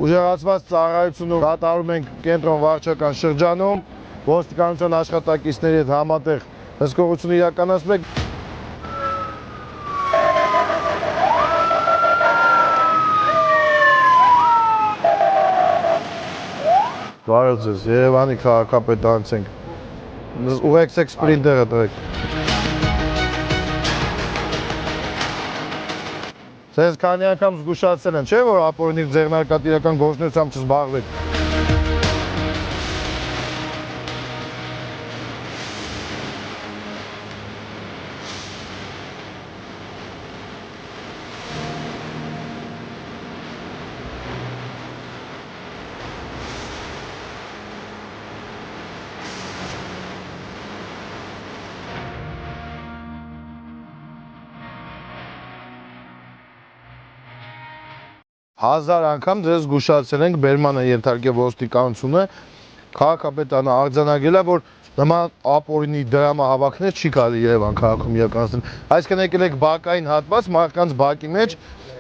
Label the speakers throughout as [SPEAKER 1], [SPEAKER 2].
[SPEAKER 1] Ուժեղացված ծառայությունը կատարում ենք կենտրոն վարչական շրջանում, ոստիկանության աշխատակիցների հետ համատեղ հսկողություն իրականացնում ենք։ Բարև ձեզ, Երևանի քաղաքապետարանից ենք։ Ուղեկցեք սպրինտերը դրեք։ Ձեզ քանի անգամ զգուշացել են, չէ՞ որ ապօրինի ձեռնարկատիրական գործունեությամբ չզբաղվեք։ Հազար անգամ ձեզ զգուշացել ենք, բերման է ենթարկել ոստիկանությունը, քաղաքապետարանը արձանագրել է, որ նման ապօրինի դրամահավաքներ չի կարելի Երևան քաղաքում իրականացնել։ Այսինքն եկել եք բակային հատված, մարդկանց բակի մեջ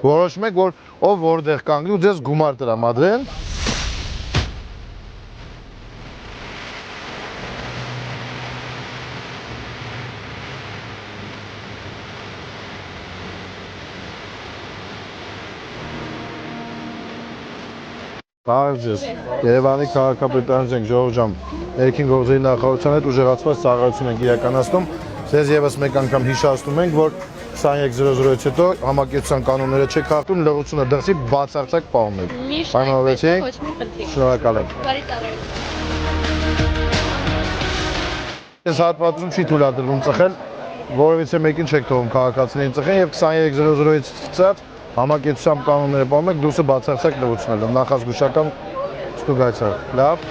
[SPEAKER 1] որոշում եք, որ ով որտեղ կանգնի ու ձեզ գումար տրամադրեն։ Բարև ձեզ, Երևանի քաղաքապետարանից ենք, Ժողովուրդ ջան, ներքին գործերի նախարարության հետ ուժեղացված ծառայություն ենք իրականացնում։ Ձեզ եւս մեկ անգամ հիշեցնում ենք, որ 23:00-ից հետո համակերպության կանոնները չեք խախտում, լրությունը դրսի բացարձակ պահում եք։ Պայմանավորվեցիք։ Շնորհակալ եմ։
[SPEAKER 2] Բարի տարբեր։
[SPEAKER 1] Այս հատվածում չի թույլատրվում ծխել, որևիցե մեկին չեք թողում քաղաքացիներին ծխեն եւ 23:00-ից ցած համակերպության կանոնները պահում եք, դուրսը բացարձակ լրացնել, նախազգուշական ստուգայցար, լավ։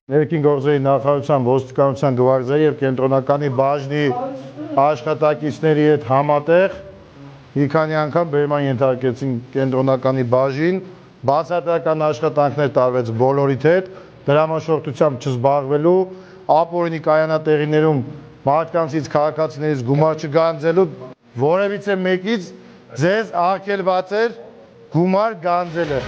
[SPEAKER 1] Ներքին գործերի նախարարության, ոստիկանության գվարդիայի եւ կենտրոնականի բաժնի աշխատակիցների հետ համատեղ մի քանի անգամ բերման ենթարկեցին կենտրոնականի բաժին, բացատրական աշխատանքներ տարվեց բոլորիդ հետ, դրամաշողթությամբ չզբաղվելու, ապօրինի կայանատեղիներում մարդկանցից, քաղաքացիներից գումար չգանձելու, որևիցե մեկից ձեզ արգելված էր գումար գանձելը։